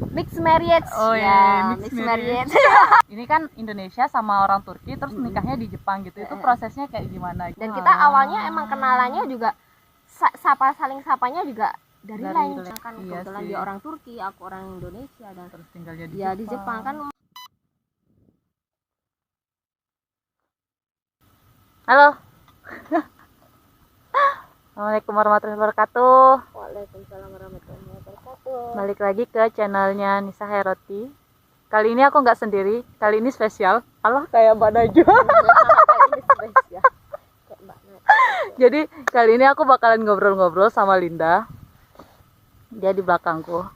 mixed marriage. Oh ya, mixed mixed marriage. marriage. Ini kan Indonesia sama orang Turki terus nikahnya di Jepang gitu. Itu prosesnya kayak gimana? Dan kita awalnya emang kenalannya juga saling sapanya juga dari lain kan. Iya Kebetulan sih. dia orang Turki, aku orang Indonesia, dan Terus tinggalnya di ya di Jepang kan. Halo. Assalamualaikum warahmatullahi wabarakatuh. Waalaikumsalam warahmatullahi wabarakatuh. Balik lagi ke channelnya Nisa Heroti. Kali ini aku nggak sendiri, kali ini spesial. Allah kayak Mbak Najwa. Jadi kali ini aku bakalan ngobrol-ngobrol sama Linda. Dia di belakangku.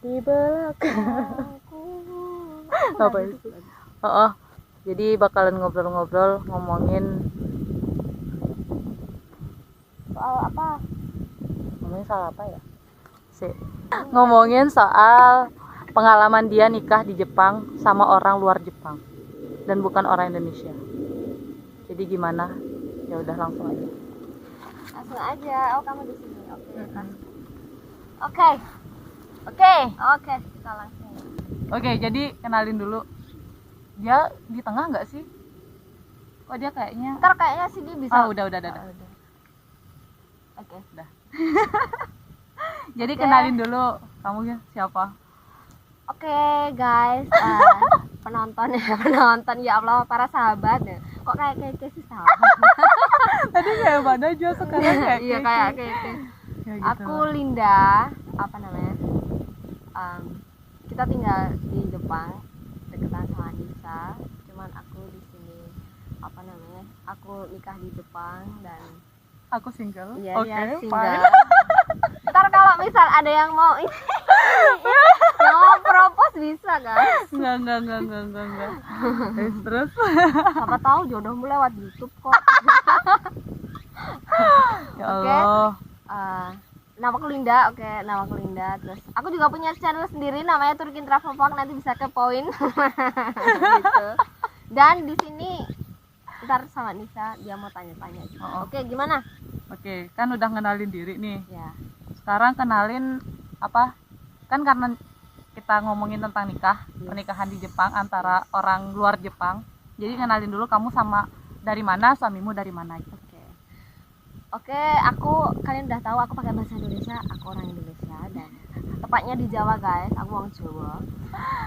Di belakangku. Apa itu? Jadi bakalan ngobrol-ngobrol ngomongin Soal apa? ngomongin soal apa ya? Ngomongin soal pengalaman dia nikah di Jepang sama orang luar Jepang dan bukan orang Indonesia. Jadi gimana? Ya udah langsung aja. Langsung aja. Oh, kamu di sini. Oke. Oke, kita langsung. Oke, jadi kenalin dulu. Dia di tengah nggak sih? Kok dia kayaknya? Ntar kayaknya sih dia bisa. Udah. Oke. Udah. Jadi kenalin dulu kamu ya siapa? Oke, guys, penonton ya Allah, para sahabat ya. Kok kayak sih sahabat? Tadi kayak mana aja sekarang kayak Iya, kayak gitu. Aku Linda, apa namanya? Kita tinggal di Jepang, deketan sama Nisa. Cuman aku di sini, apa namanya? Aku nikah di Jepang dan Aku single. iya, Oke, dia fine. single. Ntar kalau misal ada yang mau yang mau propose bisa, guys. Enggak. Terus. Siapa tahu jodohmu lewat YouTube kok. Ya Allah. Nama aku Linda, nama aku Linda. Terus aku juga punya channel sendiri namanya Turkin Travel Vlog, nanti bisa kepoin. Gitu. Dan di sini ntar sama Nisa dia mau tanya-tanya. Oke, gimana? Oke, kan udah kenalin diri nih. Ya. Sekarang kenalin apa? Kan karena kita ngomongin tentang nikah, pernikahan di Jepang antara orang luar Jepang. Jadi kenalin dulu kamu sama dari mana, suamimu dari mana gitu. Oke, kalian udah tahu aku pakai bahasa Indonesia, aku orang Indonesia dan tepatnya di Jawa, guys. Aku orang Jawa.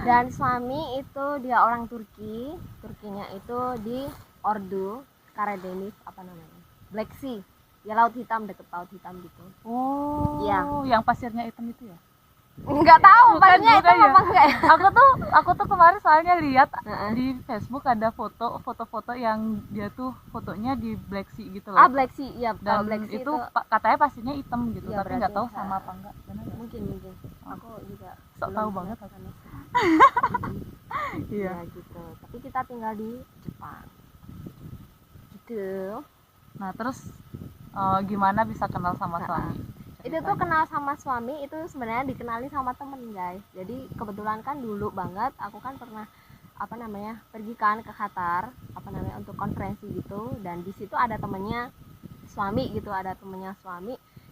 Dan suami itu dia orang Turki. Turkinya itu di Ordu, Karadeniz, apa namanya? Black Sea. Ya laut hitam, deket laut hitam gitu. Oh, iya. Yang pasirnya hitam itu ya? Enggak tahu pasirnya hitam ya? apa enggak ya? Aku tuh kemarin soalnya lihat di Facebook ada foto-foto yang dia tuh fotonya di Black Sea gitu loh. Black Sea, iya. Dan Black Sea itu katanya pasirnya hitam gitu, iya, tapi nggak tahu sama apa enggak. Mungkin. Aku juga sok tahu banget aku. Iya gitu. Tapi kita tinggal di Jepang. Gitu. Nah, terus gimana bisa kenal sama suami? Itu tuh kenal sama suami itu sebenarnya dikenali sama temen, guys. Jadi kebetulan kan dulu banget aku kan pernah pergi kan ke Qatar untuk konferensi gitu, dan di situ ada temennya suami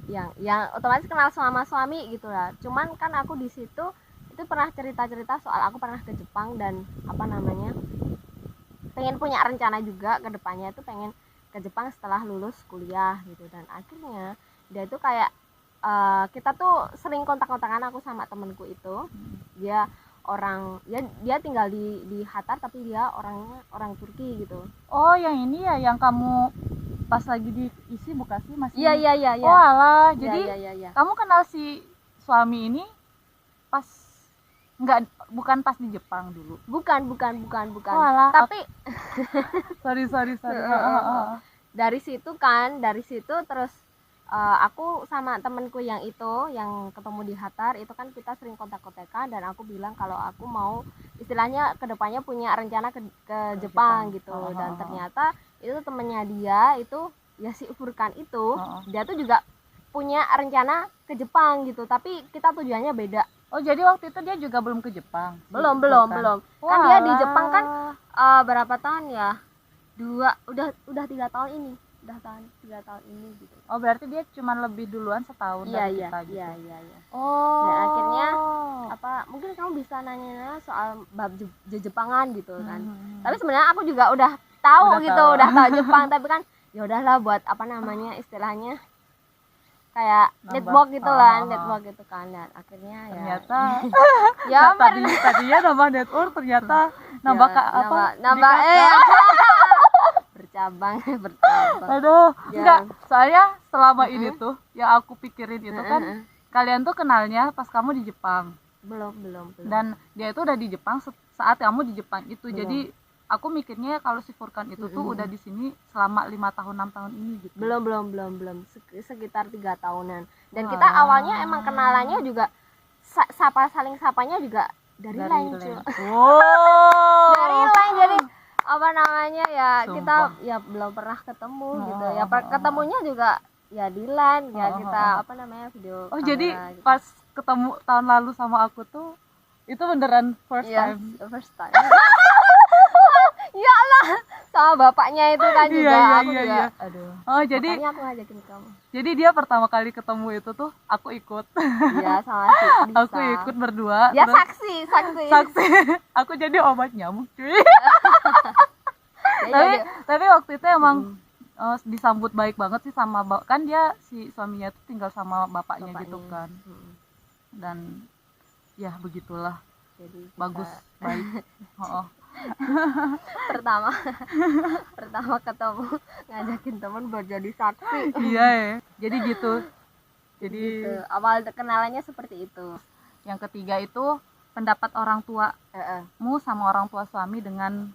yang otomatis kenal sama suami gitu lah. Cuman kan aku di situ itu pernah cerita soal aku pernah ke Jepang dan pengen punya rencana juga ke depannya itu pengen ke Jepang setelah lulus kuliah gitu. Dan akhirnya dia tuh kayak kita tuh sering kontak-kontakan aku sama temenku itu. Dia tinggal di Qatar tapi dia orang Turki gitu. Oh, yang ini ya yang kamu pas lagi diisi buka sih masih? Iya. Oh alah, jadi iya. kamu kenal si suami ini pas bukan pas di Jepang dulu? Bukan. Oh alah, tapi sorry. Dari situ terus aku sama temenku yang ketemu di Qatar itu kan kita sering kontak-kontakan, dan aku bilang kalau aku mau istilahnya kedepannya punya rencana ke Jepang gitu. Dan ternyata itu temennya dia itu ya si Furkan itu dia tuh juga punya rencana ke Jepang gitu, tapi kita tujuannya beda. Oh, jadi waktu itu dia juga belum ke Jepang? Belum. Kan dia di Jepang kan berapa tahun ya? Udah 3 tahun ini. Udah 3 tahun ini gitu. Oh, berarti dia cuma lebih duluan setahun dari kita gitu. Iya. Oh. Dan akhirnya bisa nanya soal bab Jepangan gitu kan. Tapi sebenarnya aku juga udah tahu udah tahu Jepang, tapi kan ya udahlah buat apa namanya istilahnya kayak network gitu lah, network gitu kan. Dan akhirnya ternyata ya tadinya nambah network, ternyata nambah bercabang. Aduh, Ya. enggak, soalnya selama ini tuh yang aku pikirin itu kan kalian tuh kenalnya pas kamu di Jepang. Belum. Dan dia itu udah di Jepang saat kamu di Jepang itu. Belum. Jadi aku mikirnya kalau si Furkan itu tuh udah di sini selama 5 tahun 6 tahun ini gitu. Belum. Sekitar 3 tahunan. Dan kita awalnya emang kenalannya juga saling sapanya juga dari line, cuy. Wow. Dari line, jadi apa namanya ya, Sumpah. kita ya belum pernah ketemu gitu. Ya ketemunya juga ya di line ya, kita apa namanya video Oh, kamera, jadi gitu. pas ketemu tahun lalu sama aku tuh itu beneran first Yes, time. first time. Ya Allah, sama bapaknya itu kan juga aku juga. Aduh. Oh, jadi Makanya aku ngajakin kamu. jadi dia pertama kali ketemu itu tuh aku ikut. Iya, sama si Lisa. Aku ikut berdua. Dia terus saksi. saksi. Aku jadi obat nyamuk, cuy. Jadi tapi waktu itu emang disambut baik banget sih sama kan dia si suaminya tuh tinggal sama bapaknya gitu kan. Dan ya begitulah, jadi kita bagus, baik. pertama ketemu ngajakin temen buat jadi saksi. Iya ya, jadi gitu. Jadi Gitu. Awal kenalannya seperti itu. yang ketiga itu pendapat orang tuamu sama orang tua suami dengan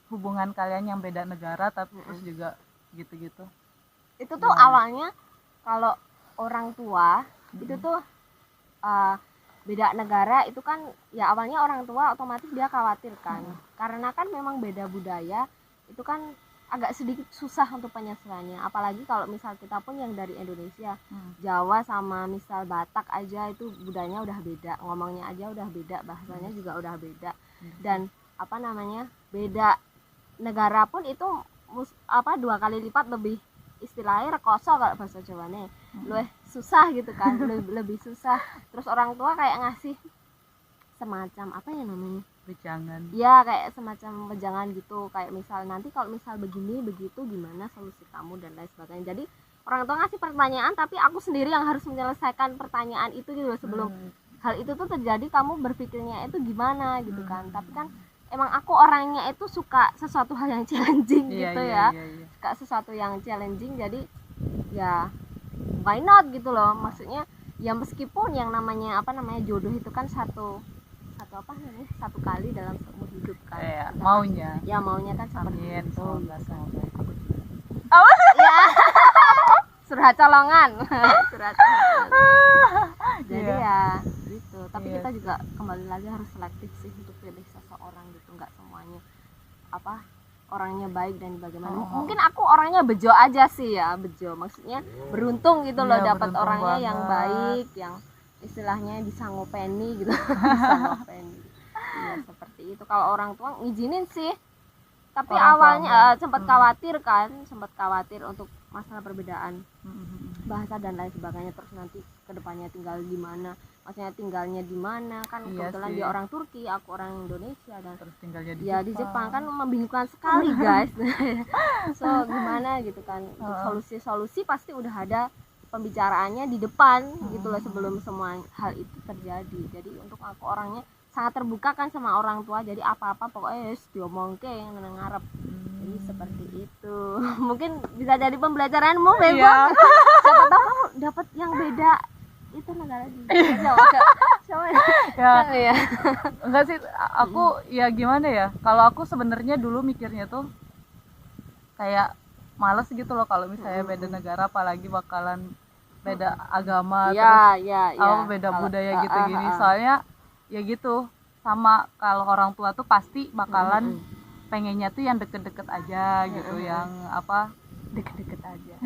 hubungan kalian yang beda negara, tapi terus juga gitu-gitu. Itu tuh awalnya kalau orang tua itu tuh beda negara itu kan ya, awalnya orang tua otomatis dia khawatir kan, karena kan memang beda budaya, itu kan agak sedikit susah untuk penyesuaiannya. Apalagi kalau misal kita pun yang dari Indonesia, Jawa sama misal Batak aja itu budayanya udah beda, ngomongnya aja udah beda, bahasanya juga udah beda. Dan apa namanya, beda negara pun itu 2 kali lipat lebih, istilahnya rekoso kalau bahasa Jawane, lebih susah gitu kan. lebih susah. Terus orang tua kayak ngasih semacam apa ya namanya, Wejangan. ya kayak semacam wejangan gitu, kayak misal nanti kalau misal begini begitu gimana solusi kamu dan lain sebagainya. Jadi orang tua ngasih pertanyaan, tapi aku sendiri yang harus menyelesaikan pertanyaan itu gitu. Sebelum hal itu tuh terjadi, kamu berpikirnya itu gimana gitu kan. Tapi kan emang aku orangnya itu suka sesuatu hal yang challenging gitu ya. Suka sesuatu yang challenging, jadi ya why not gitu loh. Maksudnya ya meskipun yang namanya apa namanya jodoh itu kan satu kali dalam seumur hidup kan. Maunya. Ya maunya kan seperti Amin, itu. semoga. Ya. Surhat colongan. Jadi ya gitu. Tapi kita juga kembali lagi harus selektif sih untuk pilih seseorang gitu. Nggak semuanya orangnya baik dan bagaimana. Mungkin aku orangnya bejo aja sih ya, bejo. Maksudnya beruntung gitu loh, dapat orangnya yang baik, yang istilahnya bisa ngopeni gitu. Bisa ngopeni. Iya, seperti itu. Kalau orang tua ngizinin sih. Tapi awalnya sempat khawatir untuk masalah perbedaan bahasa dan lain sebagainya. Terus nanti kedepannya tinggal di mana, maksudnya tinggalnya di mana kan. Kebetulan dia orang Turki, aku orang Indonesia, dan terus tinggalnya di Jepang kan membingungkan sekali guys. So gimana gitu kan, untuk solusi pasti udah ada pembicaraannya di depan gitu loh, sebelum semua hal itu terjadi. Jadi untuk aku orangnya sangat terbuka kan sama orang tua, jadi apa-apa pokoknya diomongke yang ngarep. Jadi seperti itu. Mungkin bisa jadi pembelajaranmu, Bebek. Siapa tahu kamu dapat yang beda itu negara di Jawa. Ya. Enggak sih, aku ya gimana ya, kalau aku sebenarnya dulu mikirnya tuh kayak males gitu loh kalau misalnya beda negara, apalagi bakalan beda agama, terus beda budaya gitu gini. Soalnya ya gitu, sama kalau orang tua tuh pasti bakalan pengennya tuh yang deket-deket aja gitu, yang deket-deket aja.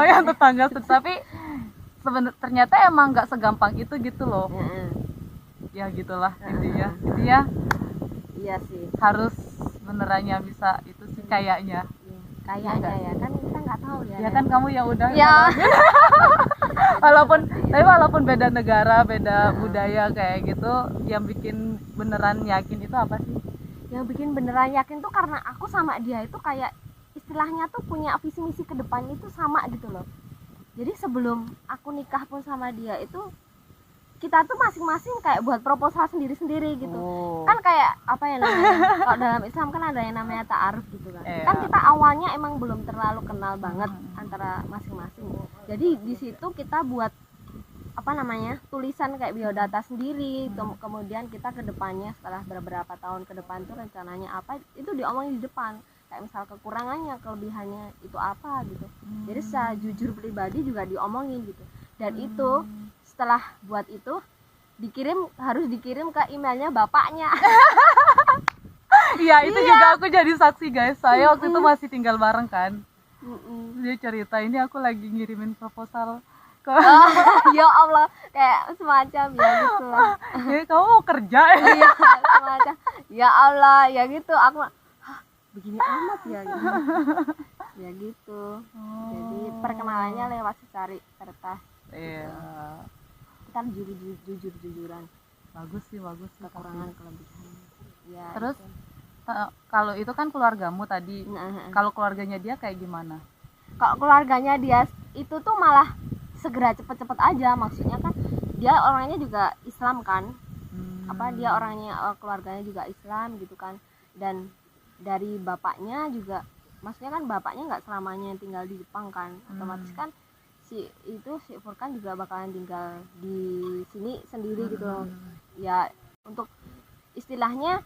Yang tetangga. Tapi ternyata emang nggak segampang itu gitu loh. Ya gitulah intinya. Iya sih, harus beneran yang bisa itu sih kayaknya ya kan kita nggak tahu ya. Ya kan kamu yang udah ya. Walaupun beda negara, beda budaya kayak gitu, yang bikin beneran yakin itu apa sih? Yang bikin beneran yakin tuh karena aku sama dia itu kayak istilahnya tuh punya visi misi ke depan itu sama gitu loh. Jadi sebelum aku nikah pun sama dia itu kita tuh masing-masing kayak buat proposal sendiri-sendiri gitu. Kan kayak apa ya namanya? Kalau dalam Islam kan ada yang namanya ta'aruf gitu kan. Kan kita awalnya emang belum terlalu kenal banget antara masing-masing. Jadi di situ kita buat apa namanya? Tulisan kayak biodata sendiri. Kemudian kita ke depannya setelah beberapa tahun ke depan tuh rencananya apa itu diomongin di depan. Kayak misal kekurangannya, kelebihannya itu apa gitu. Jadi secara jujur pribadi juga diomongin gitu. Dan itu setelah buat itu harus dikirim ke emailnya bapaknya. Iya, itu juga aku jadi saksi guys. Saya waktu itu masih tinggal bareng kan. Dia cerita, ini aku lagi ngirimin proposal ke Ya Allah, kayak semacam ya gitu lah. kamu mau kerja ya? Iya, semacam ya Allah ya gitu. Aku begini amat ya gitu. Ya gitu. Jadi perkenalannya lewat secari kertas. Iya. Kan jujur-jujuran. Bagus sih Kekurangan kelebihan. Ya. Terus kalau itu kan keluargamu tadi. Kalau keluarganya dia kayak gimana? Kalau keluarganya dia itu tuh malah segera cepet-cepet aja, maksudnya kan dia orangnya juga Islam kan. Dia orangnya keluarganya juga Islam gitu kan. Dan dari bapaknya juga, maksudnya kan bapaknya nggak selamanya tinggal di Jepang kan. Otomatis kan si Furkan juga bakalan tinggal di sini sendiri gitu loh. Ya untuk istilahnya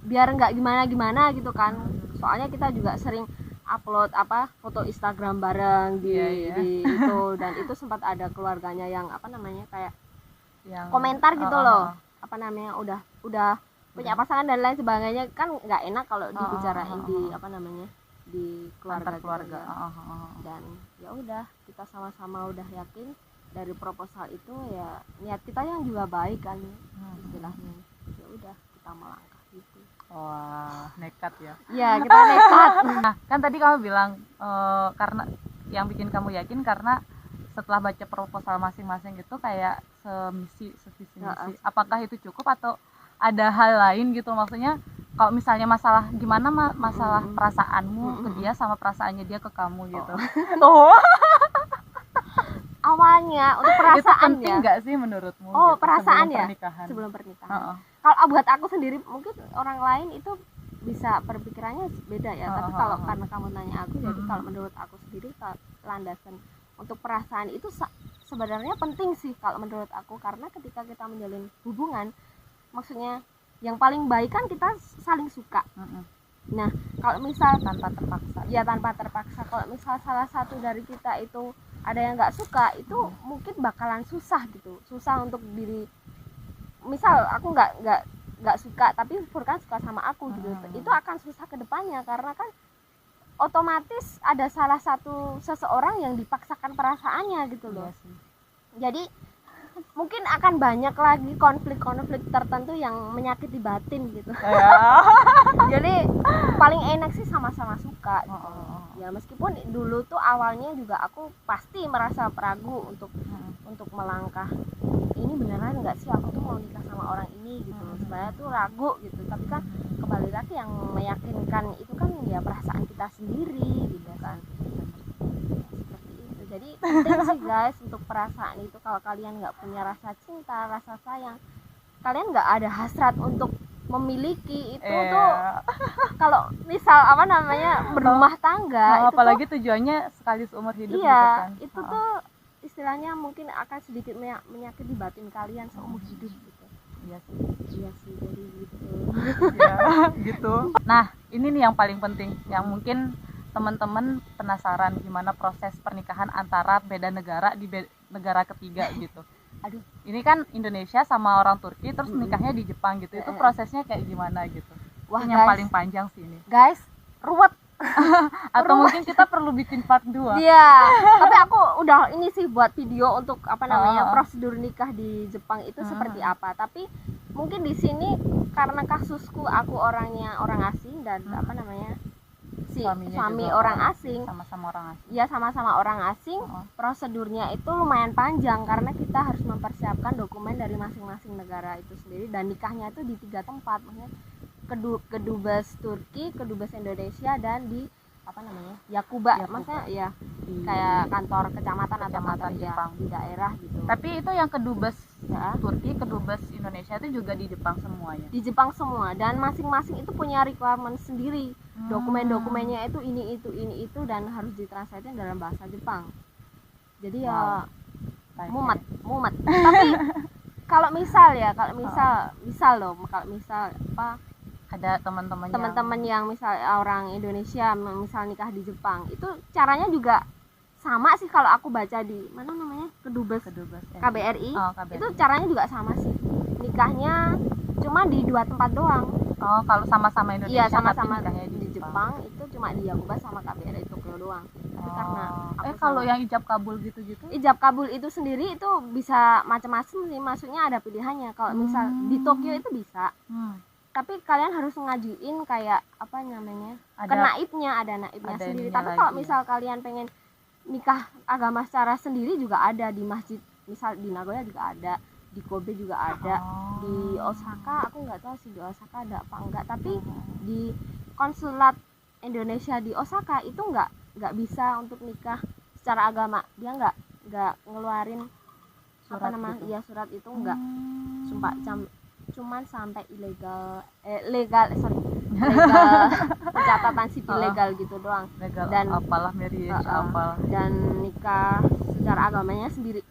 biar nggak gimana gitu kan. Soalnya kita juga sering upload foto Instagram bareng di itu, dan itu sempat ada keluarganya yang kayak yang komentar gitu loh. Udah punya pasangan dan lain sebagainya, kan nggak enak kalau dibicarain di keluarga gitu. Dan ya udah, kita sama-sama udah yakin dari proposal itu, ya niat kita yang juga baik kan istilahnya. Ya udah, kita melangkah gitu. Wah, nekat ya. Iya, kita nekat. Nah, kan tadi kamu bilang karena yang bikin kamu yakin karena setelah baca proposal masing-masing itu kayak sevisi misi. Apakah itu cukup atau ada hal lain gitu? Maksudnya kalau misalnya masalah gimana masalah perasaanmu ke dia sama perasaannya dia ke kamu gitu. Awalnya untuk perasaan itu penting nggak sih menurutmu? Gitu, perasaan sebelum ya pernikahan. Sebelum pernikahan. Kalau buat aku sendiri, mungkin orang lain itu bisa berpikirannya beda ya. Tapi kalau karena kamu nanya aku, jadi kalau menurut aku sendiri, landasan untuk perasaan itu sebenarnya penting sih kalau menurut aku. Karena ketika kita menjalin hubungan, maksudnya yang paling baik kan kita saling suka. Nah, kalau misal tanpa terpaksa, kalau misal salah satu dari kita itu ada yang nggak suka, itu mungkin bakalan susah untuk diri. Misal aku nggak suka, tapi Furkan suka sama aku gitu, itu akan susah ke depannya, karena kan otomatis ada salah satu seseorang yang dipaksakan perasaannya gitu loh. Jadi mungkin akan banyak lagi konflik-konflik tertentu yang menyakiti batin gitu. Jadi paling enak sih sama-sama suka gitu. Ya meskipun dulu tuh awalnya juga aku pasti merasa ragu untuk melangkah, ini beneran nggak sih aku tuh mau nikah sama orang ini gitu. Sebenarnya tuh ragu gitu, tapi kan kembali lagi yang meyakinkan itu kan ya perasaan kita sendiri gitu kan. Jadi penting sih guys untuk perasaan itu. Kalau kalian nggak punya rasa cinta, rasa sayang, kalian nggak ada hasrat untuk memiliki itu tuh kalau misal berumah tangga, apalagi tujuannya sekali seumur hidup gitu kan. Itu tuh istilahnya mungkin akan sedikit menyakiti batin kalian seumur hidup gitu. Iya sih jadi gitu. Gitu. Nah, ini nih yang paling penting, yang mungkin teman-teman penasaran gimana proses pernikahan antara beda negara di negara ketiga gitu. Aduh, ini kan Indonesia sama orang Turki terus nikahnya di Jepang gitu. Itu prosesnya kayak gimana gitu? Wah, ini yang paling panjang sih ini. Guys, ruwet. Atau mungkin kita perlu bikin part 2. Iya, tapi aku udah ini sih buat video untuk prosedur nikah di Jepang itu seperti apa. Tapi mungkin di sini karena kasusku aku orangnya orang asing dan Suaminya suami juga orang asing, sama-sama orang asing. ya sama-sama orang asing. Prosedurnya itu lumayan panjang karena kita harus mempersiapkan dokumen dari masing-masing negara itu sendiri, dan nikahnya itu di 3 tempat, maksudnya kedubes Turki, kedubes Indonesia, dan di apa namanya, Yakuba. Maksudnya ya kayak kantor kecamatan atau kantor Jepang. di daerah gitu. Tapi itu yang kedubes Ya, Turki, kedubes Indonesia itu juga di Jepang semuanya. di Jepang semua, dan masing-masing itu punya requirement sendiri. Dokumen-dokumennya itu ini itu dan harus ditranslate dalam bahasa Jepang. Jadi ya mumet. Tapi kalau misal apa ada teman-teman yang misal orang Indonesia misal nikah di Jepang, itu caranya juga sama sih. Kalau aku baca di mana namanya, kedubes KBRI, itu caranya juga sama sih. Nikahnya cuma di 2 tempat doang. Kalau sama-sama Indonesia, iya, sama-sama nikahnya di Jepang itu cuma di Yakuba sama KBRI Tokyo doang. Tapi karena kalau yang ijab kabul gitu-gitu, ijab kabul itu sendiri itu bisa macam-macam sih, maksudnya ada pilihannya. Kalau misal di Tokyo itu bisa, tapi kalian harus ngajuin kayak apa namanya, ke naibnya, ada naibnya sendiri. Tapi kalau misal kalian pengen nikah agama secara sendiri juga ada di masjid, misal di Nagoya juga ada, di Kobe juga ada, di Osaka aku nggak tahu sih di Osaka ada apa enggak, tapi di konsulat Indonesia di Osaka itu nggak bisa untuk nikah secara agama. Dia nggak ngeluarin surat apa namanya, gitu. iya surat itu nggak, sumpah cuman sampai legal pencatatan sipil legal gitu doang, legal, dan apalah marriage apalah, dan nikah secara agamanya sendiri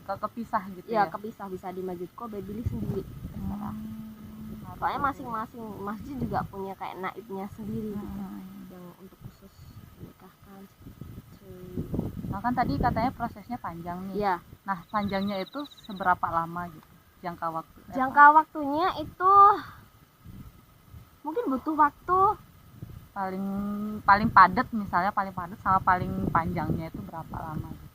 kepisah gitu ya, kepisah, bisa di masjid Kobe, pilih sendiri. Soalnya masing-masing masjid juga punya kayak naibnya sendiri gitu, yang untuk khusus menikahkan. Nah kan tadi katanya prosesnya panjang nih. Iya. Nah panjangnya itu seberapa lama gitu jangka waktu? Waktunya itu mungkin butuh waktu paling padat, misalnya paling padat sama paling panjangnya itu berapa lama gitu?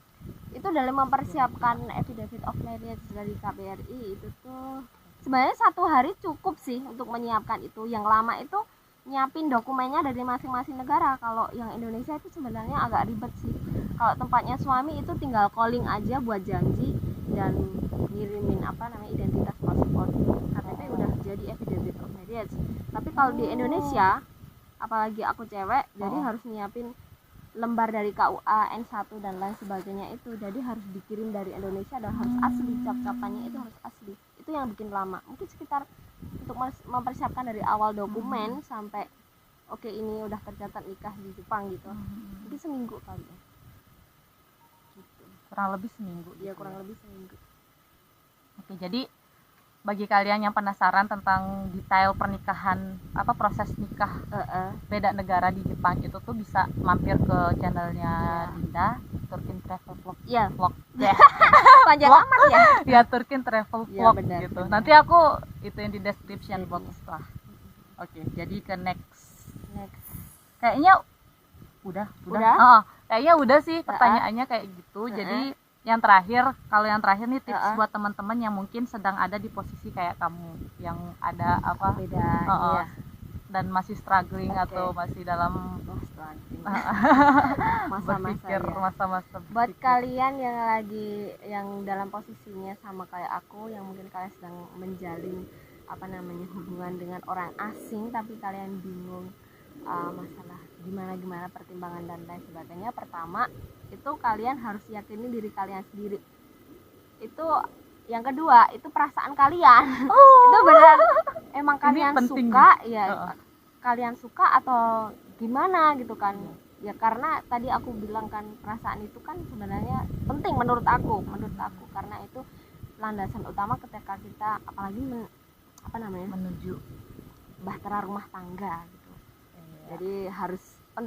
Itu dalam mempersiapkan affidavit of marriage dari KBRI itu tuh sebenarnya 1 hari cukup sih untuk menyiapkan itu. Yang lama itu nyiapin dokumennya dari masing-masing negara. Kalau yang Indonesia itu sebenarnya agak ribet sih. Kalau tempatnya suami itu tinggal calling aja buat janji dan ngirimin apa namanya, identitas, paspor, KTP, udah jadi affidavit of marriage. Tapi kalau di Indonesia, apalagi aku cewek, jadi harus nyiapin lembar dari KUA, N1 dan lain sebagainya itu. Jadi harus dikirim dari Indonesia dan harus asli, cap-capannya itu harus asli. Itu yang bikin lama. Mungkin sekitar untuk mempersiapkan dari awal dokumen sampai oke ini udah tercatat nikah di Jepang gitu. Mungkin seminggu kali ya. Gitu. Kurang lebih seminggu. Iya, kurang lebih seminggu. Oke, jadi bagi kalian yang penasaran tentang detail pernikahan, apa proses nikah beda negara di Jepang itu tuh bisa mampir ke channelnya Dinda, Turkin Travel Vlog. Iya. Vlog. Panjang amat ya. Ya, Turkin Travel Vlog gitu. Benar. Nanti aku ituin di description box lah. Oke, jadi ke next. Kayaknya udah. Kayaknya udah sih pertanyaannya kayak gitu. Jadi yang terakhir nih tips buat teman-teman yang mungkin sedang ada di posisi kayak kamu, yang ada apa beda dan masih struggling atau masih dalam masa-masa buat kalian yang dalam posisinya sama kayak aku, yang mungkin kalian sedang menjalin apa namanya hubungan dengan orang asing tapi kalian bingung masalah gimana pertimbangan dan lain sebagainya. Pertama itu kalian harus yakini diri kalian sendiri. Itu yang kedua, itu perasaan kalian. Itu benar emang kalian suka ya, kalian suka atau gimana gitu kan ya. Karena tadi aku bilang kan, perasaan itu kan sebenarnya penting menurut aku karena itu landasan utama ketika kita apalagi menuju bahtera rumah tangga gitu. Jadi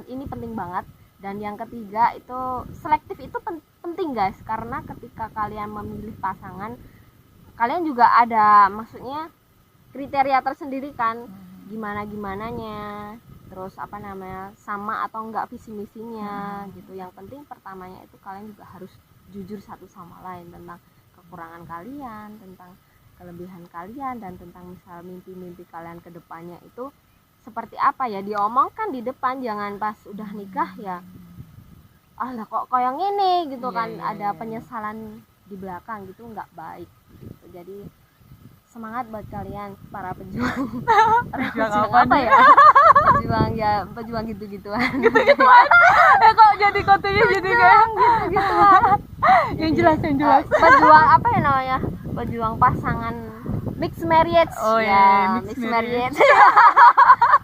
ini penting banget. Dan yang ketiga itu selektif, itu penting guys, karena ketika kalian memilih pasangan kalian juga ada maksudnya kriteria tersendiri kan, gimananya, terus apa namanya sama atau enggak visi misinya gitu. Yang penting pertamanya itu kalian juga harus jujur satu sama lain tentang kekurangan kalian, tentang kelebihan kalian, dan tentang misal mimpi-mimpi kalian ke depannya itu seperti apa ya, diomongkan di depan, jangan pas udah nikah ya lah kok kayak gini gitu Iya, kan, iya, ada iya. penyesalan di belakang gitu, nggak baik gitu. Jadi semangat buat kalian para pejuang. Pejuang Pejuang apa apa nih? ya? Pejuang ya, pejuang gitu-gituan. Gitu-gituan. Kok jadi kotunya jadi kayak Gitu-gituan. yang jelas, yang jelas. Pejuang apa ya namanya? Pejuang pasangan mixed marriage. Oh, ya, iya, mixed mixed marriage.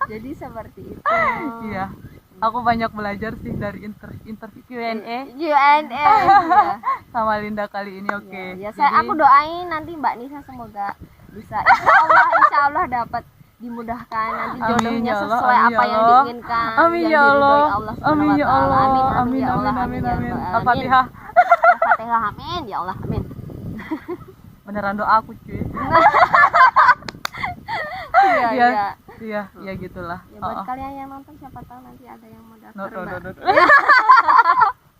Jadi seperti itu. Iya. Aku banyak belajar sih dari interview Q&A Q&A. Iya. sama Linda kali ini. Oke. Ya, aku doain nanti Mbak Nisa semoga bisa insya Allah dapat dimudahkan nanti Amin, jodohnya ya Allah, sesuai amin, apa ya yang Allah. diinginkan, Amin, yang ya Allah. diridhoi Allah Subhanahu Amin, wa ya Ta'ala. Allah. Amin, Amin, ya Allah, amin, ya amin. Allah, Al-Fatihah. Al-Fatihah, amin ya Allah, amin. Beneran doa aku cuy. Iya, Iya. iya. Iya, ya gitulah. Ya buat kalian yang nonton siapa tahu nanti ada yang mau daftar. No, no, no, Mbak. no.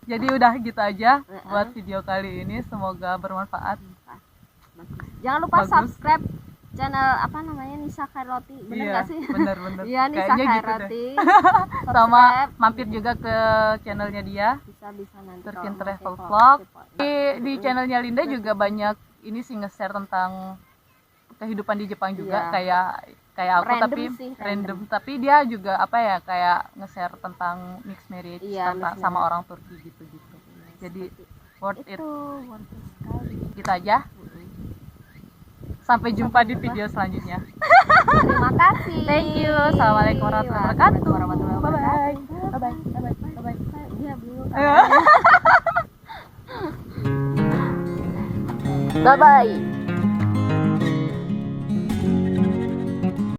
Jadi udah gitu aja buat video kali ini, semoga bermanfaat. Jangan lupa Bagus. subscribe channel apa namanya, Nisa Khairoti, bener Iya, nggak sih? bener. Iya, Nisa Kayaknya gitu deh. Khairoti. Sama Subscribe. mampir juga ke channelnya dia, bisa nanti Turkin kalau mau Travel kepo, Vlog. kepo. Di channelnya Linda juga banyak ini sih, nge-share tentang kehidupan di Jepang juga. Iya. Kayak aku, Random tapi sih, random. Tapi dia juga apa ya, kayak nge-share tentang mixed marriage, Iya, tentang mixed sama marriage. orang Turki gitu-gitu. Jadi worth it. Itu worth it sekali. Gitu aja. Sampai jumpa di video selanjutnya. Terima kasih. Thank you. Assalamualaikum warahmatullahi wabarakatuh. Warahmatullahi Bye bye. wabarakatuh. Bye bye. Bye bye. Bye bye. Dia bingung. Bye bye.